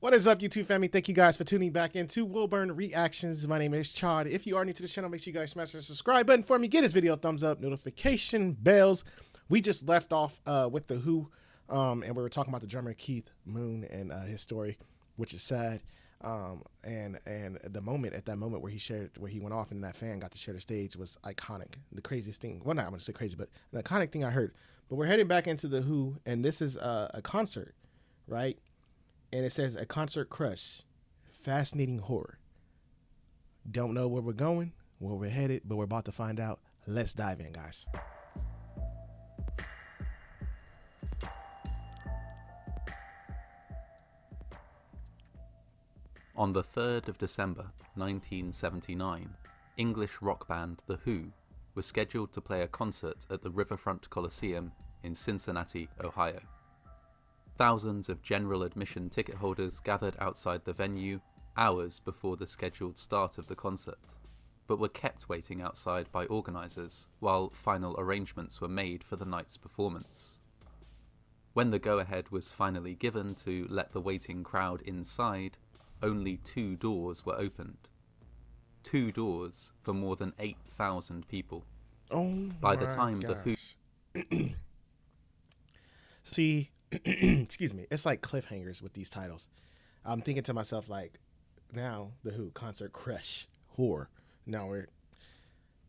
What is up, YouTube family? Thank you guys for tuning back into Wilburn Reactions. My name is Chod. If you are new to the channel, make sure you guys smash the subscribe button for me. Get this video a thumbs up, notification bells. We just left off with the Who, and we were talking about the drummer Keith Moon and his story, which is sad. And the moment at that moment where he went off and that fan got to share the stage was iconic. The craziest thing. Well, not I'm gonna say crazy, but an iconic thing I heard. But we're heading back into the Who, and this is a concert, right? And it says a concert crush, fascinating horror. Don't know where we're going, where we're headed, but we're about to find out. Let's dive in, guys. On the 3rd of December 1979, English rock band The Who was scheduled to play a concert at the Riverfront Coliseum in Cincinnati, Ohio. Thousands of general admission ticket holders gathered outside the venue hours before the scheduled start of the concert, but were kept waiting outside by organisers while final arrangements were made for the night's performance. When the go-ahead was finally given to let the waiting crowd inside, only 2 doors were opened. 2 doors for more than 8,000 people. Oh, by the time gosh. The Who... See, excuse me, it's like cliffhangers with these titles. I'm thinking to myself, like, now The Who, concert crush, horror. Now we're,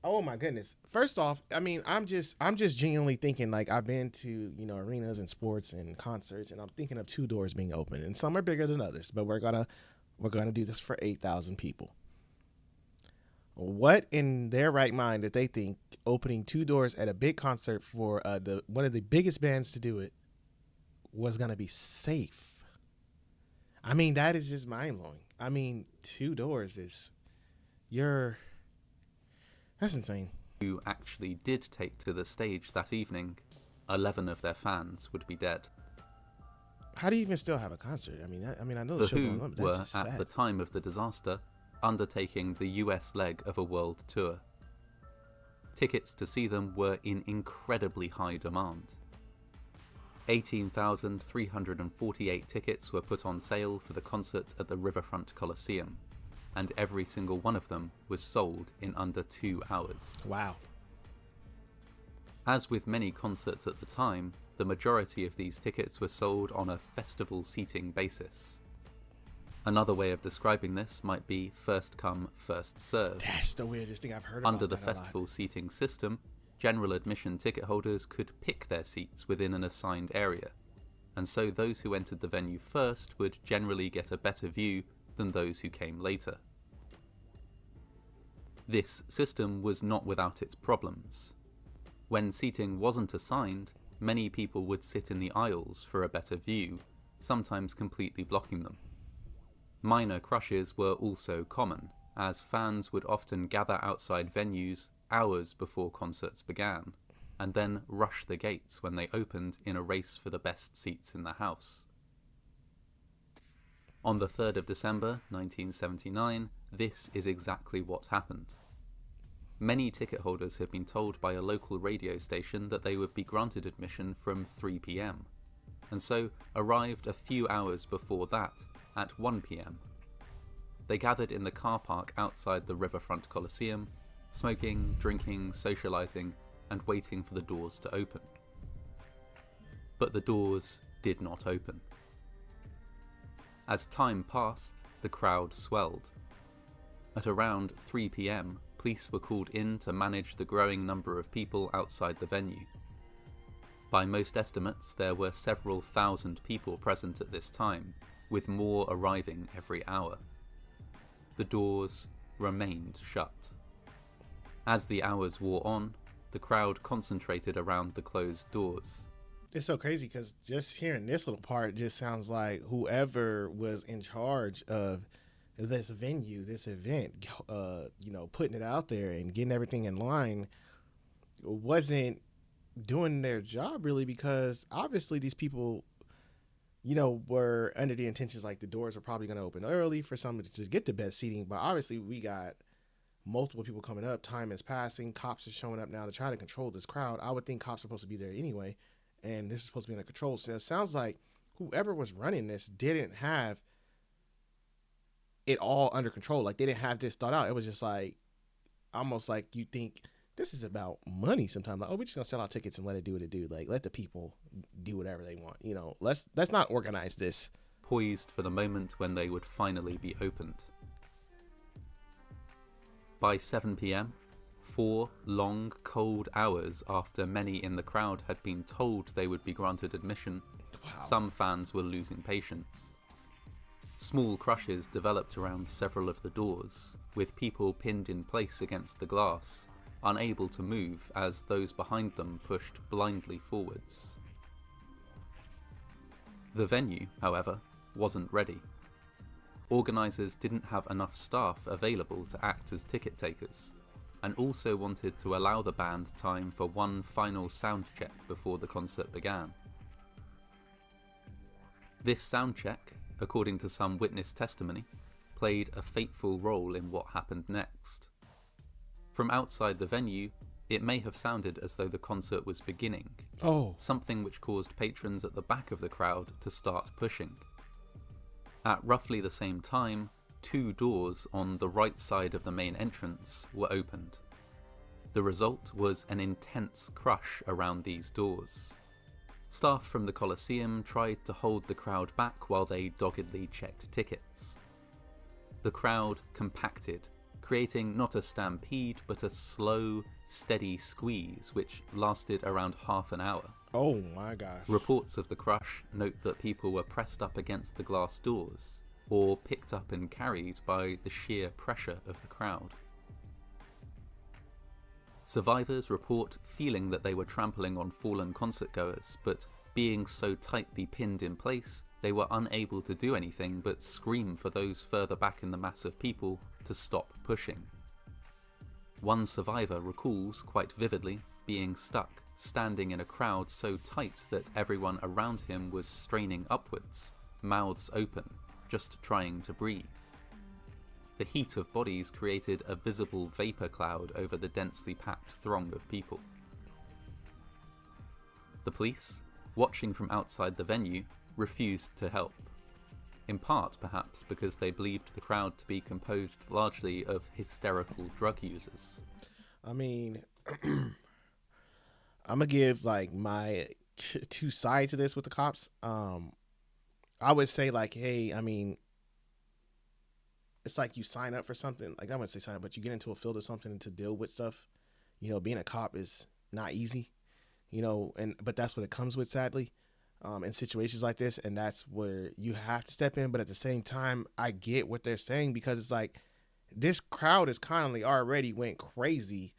oh my goodness. First off, I mean, I'm just genuinely thinking, like, I've been to, arenas and sports and concerts, and I'm thinking of 2 doors being open, and some are bigger than others, but we're gonna do this for 8,000 people. What in their right mind did they think opening 2 doors at a big concert for one of the biggest bands to do it was going to be safe? I mean, that is just mind-blowing. I mean, 2 doors is, that's insane. Who actually did take to the stage that evening, 11 of their fans would be dead. How do you even still have a concert? I mean, I know The show going Who on, but were, that's just at sad. the time of the disaster, undertaking the US leg of a world tour. Tickets to see them were in incredibly high demand. 18,348 tickets were put on sale for the concert at the Riverfront Coliseum, and every single one of them was sold in under 2 hours. Wow. As with many concerts at the time, the majority of these tickets were sold on a festival seating basis. Another way of describing this might be first come, first served. That's the weirdest thing I've heard about. Under the that a lot. festival seating system, general admission ticket holders could pick their seats within an assigned area, and so those who entered the venue first would generally get a better view than those who came later. This system was not without its problems. When seating wasn't assigned, many people would sit in the aisles for a better view, sometimes completely blocking them. Minor crushes were also common, as fans would often gather outside venues hours before concerts began, and then rush the gates when they opened in a race for the best seats in the house. On the 3rd of December 1979, this is exactly what happened. Many ticket holders had been told by a local radio station that they would be granted admission from 3 p.m, and so arrived a few hours before that at 1 p.m. They gathered in the car park outside the Riverfront Coliseum, smoking, drinking, socializing, and waiting for the doors to open. But the doors did not open. As time passed, the crowd swelled. At around 3 p.m, police were called in to manage the growing number of people outside the venue. By most estimates, there were several thousand people present at this time, with more arriving every hour. The doors remained shut. As the hours wore on, the crowd concentrated around the closed doors. It's so crazy because just hearing this little part just sounds like whoever was in charge of this venue, this event, putting it out there and getting everything in line wasn't doing their job really, because obviously these people, were under the intentions like the doors were probably going to open early for somebody to get the best seating. But obviously we got multiple people coming up. Time is passing. Cops are showing up now to try to control this crowd. I would think cops are supposed to be there anyway, and this is supposed to be under control. So it sounds like whoever was running this didn't have it all under control. Like they didn't have this thought out. It was just like almost like you think this is about money sometimes. Like, oh, we're just gonna sell out tickets and let it do what it do. Like let the people do whatever they want. You know, let's not organize this. Poised for the moment when they would finally be opened. By 7 p.m, 4 long, cold hours after many in the crowd had been told they would be granted admission, some fans were losing patience. Small crushes developed around several of the doors, with people pinned in place against the glass, unable to move as those behind them pushed blindly forwards. The venue, however, wasn't ready. Organisers didn't have enough staff available to act as ticket takers, and also wanted to allow the band time for one final sound check before the concert began. This sound check, according to some witness testimony, played a fateful role in what happened next. From outside the venue, it may have sounded as though the concert was beginning, something which caused patrons at the back of the crowd to start pushing. At roughly the same time, 2 doors on the right side of the main entrance were opened. The result was an intense crush around these doors. Staff from the Coliseum tried to hold the crowd back while they doggedly checked tickets. The crowd compacted, creating not a stampede but a slow, steady squeeze which lasted around half an hour. Oh my gosh. Reports of the crush note that people were pressed up against the glass doors, or picked up and carried by the sheer pressure of the crowd. Survivors report feeling that they were trampling on fallen concertgoers, but being so tightly pinned in place, they were unable to do anything but scream for those further back in the mass of people to stop pushing. One survivor recalls quite vividly being stuck, standing in a crowd so tight that everyone around him was straining upwards, mouths open, just trying to breathe. The heat of bodies created a visible vapour cloud over the densely packed throng of people. The police, watching from outside the venue, refused to help. In part, perhaps, because they believed the crowd to be composed largely of hysterical drug users. I mean, I'm gonna give like my 2 sides of this with the cops. I would say like, hey, I mean, it's like you sign up for something. Like I wouldn't say sign up, but you get into a field of something to deal with stuff. You know, being a cop is not easy. You know, but that's what it comes with, sadly, in situations like this, and that's where you have to step in. But at the same time, I get what they're saying, because it's like this crowd is kindly already went crazy.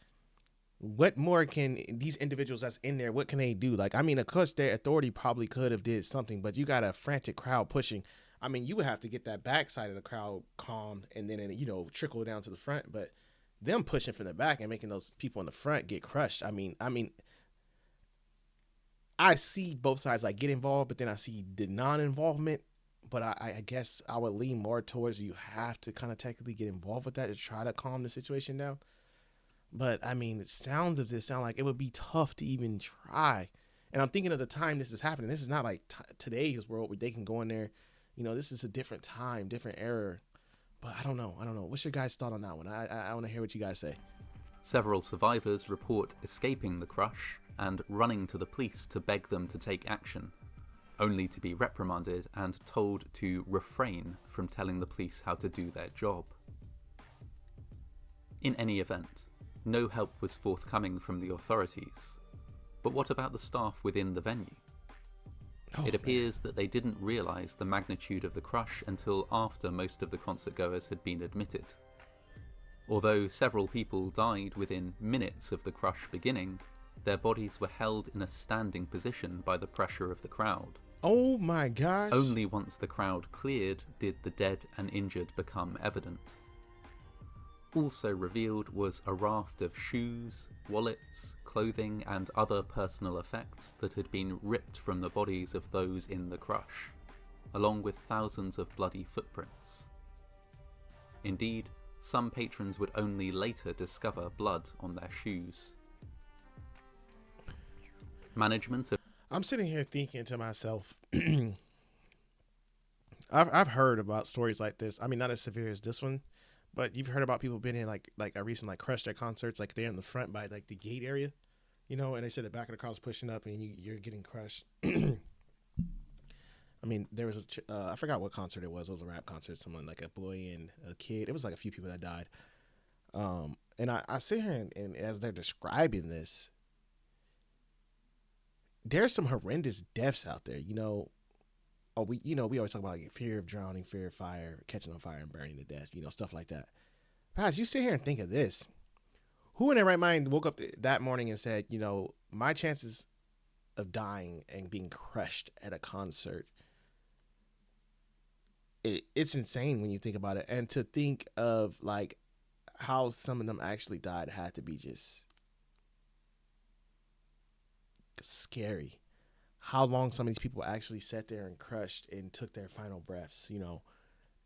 What more can these individuals that's in there, what can they do? Like, I mean, of course, their authority probably could have did something, but you got a frantic crowd pushing. I mean, you would have to get that backside of the crowd calmed and then, you know, trickle down to the front. But them pushing from the back and making those people in the front get crushed. I mean, I see both sides like get involved, but then I see the non-involvement. But I guess I would lean more towards you have to kind of technically get involved with that to try to calm the situation down. But I mean, it sound like it would be tough to even try. And I'm thinking of the time this is happening. This is not like today's world where they can go in there. You know, this is a different time, different era. But I don't know. What's your guys' thought on that one? I want to hear what you guys say. Several survivors report escaping the crush and running to the police to beg them to take action, only to be reprimanded and told to refrain from telling the police how to do their job. In any event, no help was forthcoming from the authorities. But what about the staff within the venue? It appears that they didn't realise the magnitude of the crush until after most of the concertgoers had been admitted. Although several people died within minutes of the crush beginning, their bodies were held in a standing position by the pressure of the crowd. Oh my gosh. Only once the crowd cleared did the dead and injured become evident. Also revealed was a raft of shoes, wallets, clothing and other personal effects that had been ripped from the bodies of those in the crush, along with thousands of bloody footprints. Indeed, some patrons would only later discover blood on their shoes. Management of... I'm sitting here thinking to myself, I've heard about stories like this. I mean, not as severe as this one, but you've heard about people being in like a recent like crushed at concerts, like they're in the front by like the gate area, you know, and they said the back of the car was pushing up and you're getting crushed. I mean, there was I forgot what concert it was. It was a rap concert. Someone like a boy and a kid. It was like a few people that died. And I sit here and as they're describing this, there's some horrendous deaths out there. You know, we always talk about like fear of drowning, fear of fire, catching on fire and burning to death. You know, stuff like that. Guys, you sit here and think of this. Who in their right mind woke up that morning and said, you know, my chances of dying and being crushed at a concert, it's insane when you think about it. And to think of like how some of them actually died had to be just scary. How long some of these people actually sat there and crushed and took their final breaths, you know,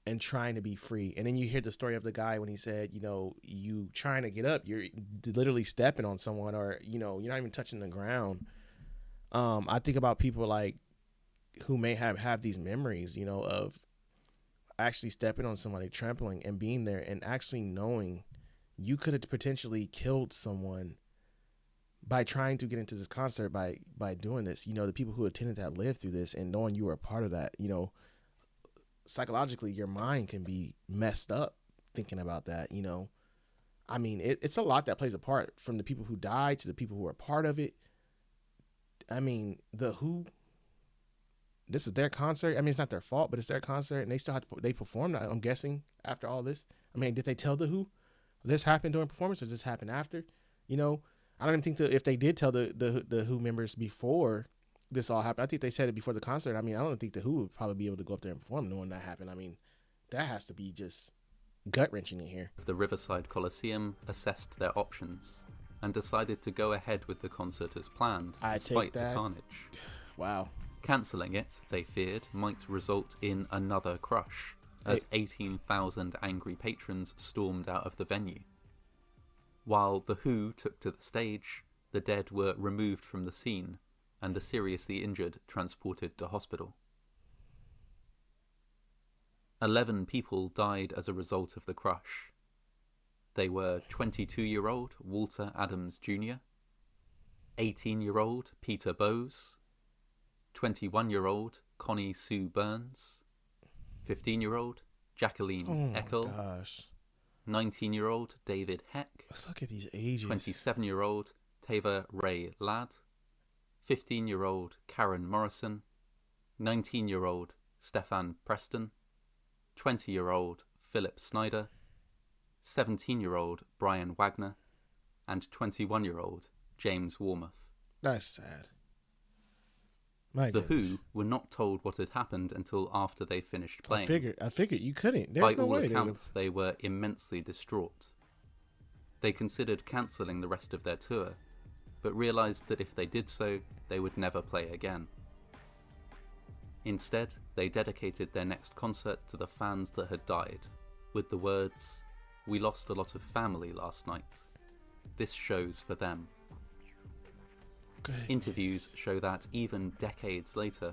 and trying to be free. And then you hear the story of the guy when he said, you know, you trying to get up, you're literally stepping on someone, or, you know, you're not even touching the ground. I think about people like who may have these memories, you know, of actually stepping on somebody, trampling and being there and actually knowing you could have potentially killed someone by trying to get into this concert, by doing this. You know, the people who attended that lived through this, and knowing you were a part of that, you know, psychologically your mind can be messed up thinking about that, you know. I mean, it's a lot that plays a part, from the people who died to the people who are part of it. I mean, the Who, this is their concert. I mean, it's not their fault, but it's their concert, and they still have to, they performed, I'm guessing, after all this. I mean, did they tell the Who this happened during performance, or did this happen after? You know, I don't even think if they did tell the Who members before this all happened, I think they said it before the concert. I mean, I don't think the Who would probably be able to go up there and perform knowing that happened. I mean, that has to be just gut-wrenching in here. The Riverside Coliseum assessed their options and decided to go ahead with the concert as planned, despite the carnage. Wow. Cancelling it, they feared, might result in another crush, as 18,000 angry patrons stormed out of the venue. While the Who took to the stage, the dead were removed from the scene and the seriously injured transported to hospital. 11 people died as a result of the crush. They were 22-year-old Walter Adams Jr., 18-year-old Peter Bowes, 21-year-old Connie Sue Burns, 15-year-old Jacqueline Eckel, 19-year-old David Heck, look at these ages, 27-year-old Tava Ray Ladd, 15-year-old Karen Morrison, 19-year-old Stefan Preston, 20-year-old Philip Snyder, 17-year-old Brian Wagner, and 21-year-old James Warmoth. That's sad. The Who were not told what had happened until after they finished playing. I figured you couldn't. There's By no all way accounts, they were immensely distraught. They considered cancelling the rest of their tour, but realised that if they did so, they would never play again. Instead, they dedicated their next concert to the fans that had died, with the words, "We lost a lot of family last night. This show's for them." Goodness. Interviews show that even decades later,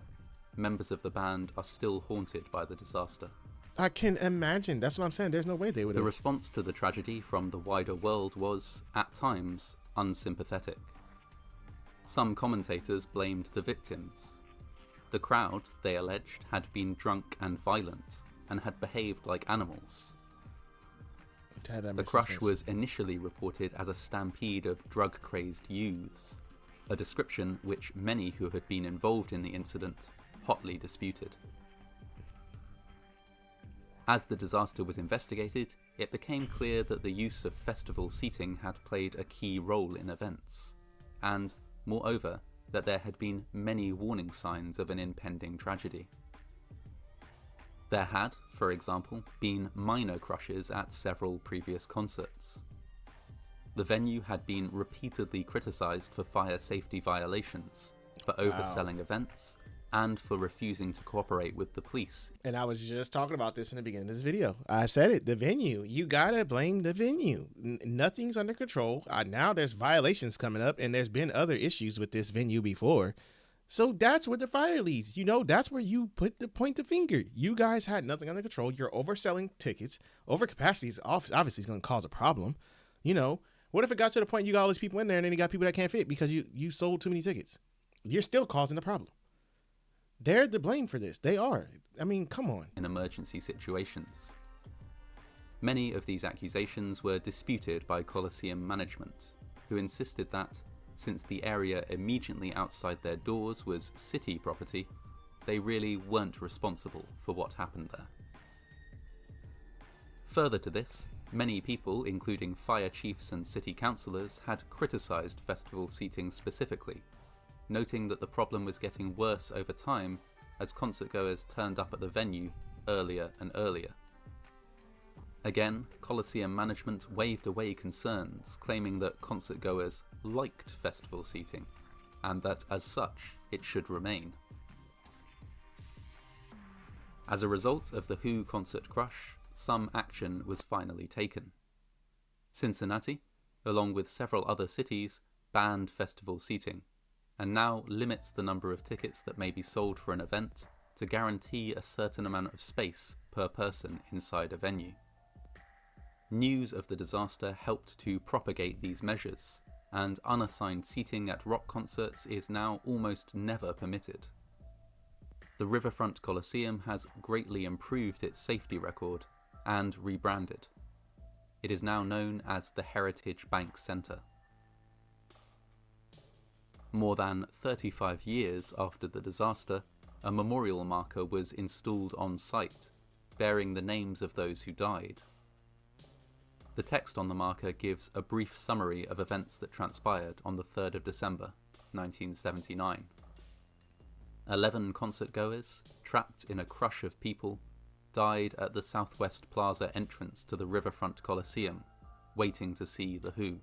members of the band are still haunted by the disaster. I can imagine. That's what I'm saying. There's no way they would have. The response to the tragedy from the wider world was, at times, unsympathetic. Some commentators blamed the victims. The crowd, they alleged, had been drunk and violent, and had behaved like animals. The crush was initially reported as a stampede of drug-crazed youths, a description which many who had been involved in the incident hotly disputed. As the disaster was investigated, it became clear that the use of festival seating had played a key role in events, and, moreover, that there had been many warning signs of an impending tragedy. There had, for example, been minor crushes at several previous concerts. The venue had been repeatedly criticised for fire safety violations, for overselling events, and for refusing to cooperate with the police. And I was just talking about this in the beginning of this video. I said it, the venue. You gotta blame the venue. Nothing's under control. Now there's violations coming up, and there's been other issues with this venue before. So that's where the fire leads. You know, that's where you point the finger. You guys had nothing under control. You're overselling tickets. Overcapacity is obviously going to cause a problem. You know, what if it got to the point you got all these people in there and then you got people that can't fit because you sold too many tickets? You're still causing the problem. They're to blame for this. They are. I mean, come on. In emergency situations. Many of these accusations were disputed by Coliseum management, who insisted that, since the area immediately outside their doors was city property, they really weren't responsible for what happened there. Further to this, many people, including fire chiefs and city councillors, had criticised festival seating specifically, noting that the problem was getting worse over time as concertgoers turned up at the venue earlier and earlier. Again, Coliseum management waved away concerns, claiming that concertgoers liked festival seating, and that as such, it should remain. As a result of the Who concert crush, some action was finally taken. Cincinnati, along with several other cities, banned festival seating, and now limits the number of tickets that may be sold for an event to guarantee a certain amount of space per person inside a venue. News of the disaster helped to propagate these measures, and unassigned seating at rock concerts is now almost never permitted. The Riverfront Coliseum has greatly improved its safety record and rebranded. It is now known as the Heritage Bank Center. More than 35 years after the disaster, a memorial marker was installed on site, bearing the names of those who died. The text on the marker gives a brief summary of events that transpired on the 3rd of December, 1979. 11 concertgoers, trapped in a crush of people, died at the Southwest Plaza entrance to the Riverfront Coliseum, waiting to see The Who.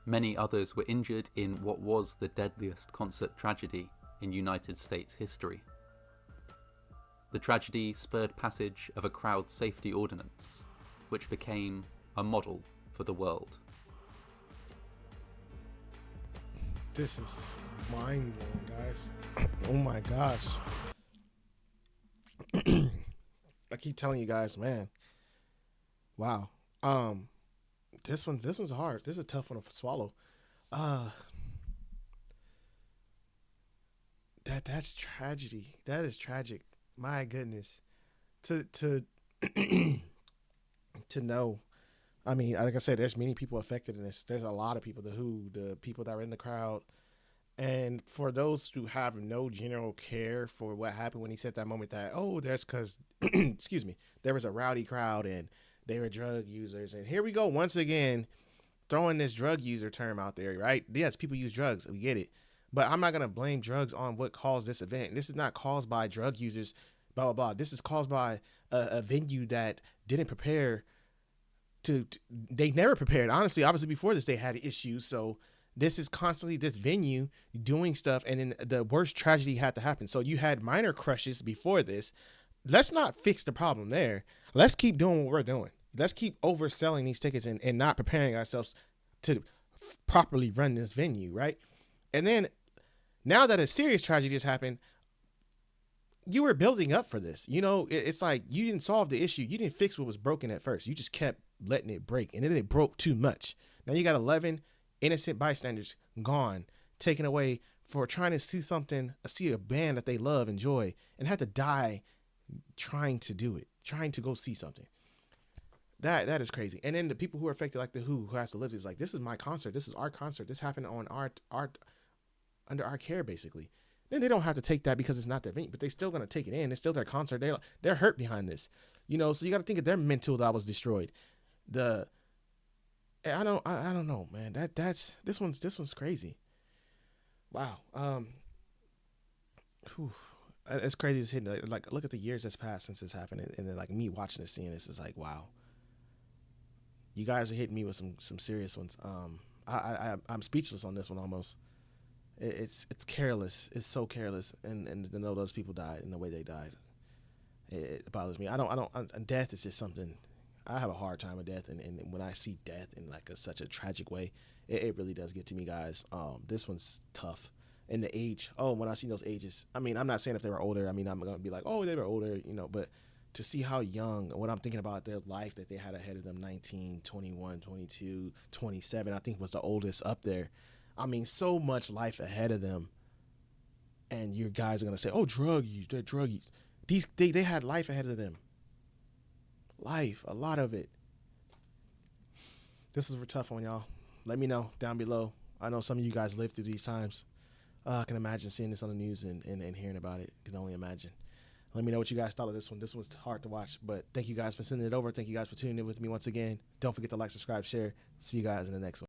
Many others were injured in what was the deadliest concert tragedy in United States history. The tragedy spurred passage of a crowd safety ordinance, which became a model for the world. This is mind-blowing, guys. Oh my gosh. I keep telling you guys, man. Wow. This one's hard. This is a tough one to swallow. That's tragedy. That is tragic. My goodness. To to know. I mean, like I said, there's many people affected in this. There's a lot of people, the people that were in the crowd. And for those who have no general care for what happened when he said that moment that, oh, that's because, excuse me, there was a rowdy crowd and they were drug users. And here we go once again, throwing this drug user term out there, right? Yes, people use drugs. We get it. But I'm not going to blame drugs on what caused this event. This is not caused by drug users, blah, blah, blah. This is caused by a venue that didn't prepare they never prepared. Honestly, obviously before this, they had issues. So this is constantly this venue doing stuff. And then the worst tragedy had to happen. So you had minor crushes before this. Let's not fix the problem there. Let's keep doing what we're doing. Let's keep overselling these tickets and not preparing ourselves to properly run this venue, right? And then now that a serious tragedy has happened, you were building up for this. You know, it's like you didn't solve the issue. You didn't fix what was broken at first. You just kept letting it break, and then it broke too much. Now you got 11 innocent bystanders gone, taken away for trying to see a band that they love, enjoy, and had to die trying to do it, trying to go see something. That is crazy. And then the people who are affected, like the Who have to live this, like, this is my concert. This is our concert. This happened on our under our care, basically. Then they don't have to take that because it's not their venue, but they still gonna take it in. It's still their concert. They're hurt behind this, you know. So you got to think of their mental that was destroyed. I don't know, man. This one's crazy. Wow. It's crazy. It's hitting. Like, look at the years that's passed since this happened, and then like me watching this, seeing this is like, wow. You guys are hitting me with some serious ones. I'm speechless on this one almost. It's careless. It's so careless, and to know those people died and the way they died, it bothers me. Death is just something. I have a hard time with death, and when I see death in like such a tragic way, it really does get to me, guys. This one's tough, and the age. Oh, when I see those ages, I mean, I'm not saying if they were older. I mean, I'm gonna be like, oh, they were older, you know. But to see how young, what I'm thinking about their life that they had ahead of them, 19, 21, 22, 27, I think was the oldest up there. I mean, so much life ahead of them. And your guys are gonna say, oh, drug use, they're drug use. They had life ahead of them. Life, a lot of it. This is a tough one, y'all. Let me know down below. I know some of you guys lived through these times. I can imagine seeing this on the news and hearing about it. Can only imagine. Let me know what you guys thought of this one. This one's hard to watch, but thank you guys for sending it over. Thank you guys for tuning in with me once again. Don't forget to like, subscribe, share. See you guys in the next one.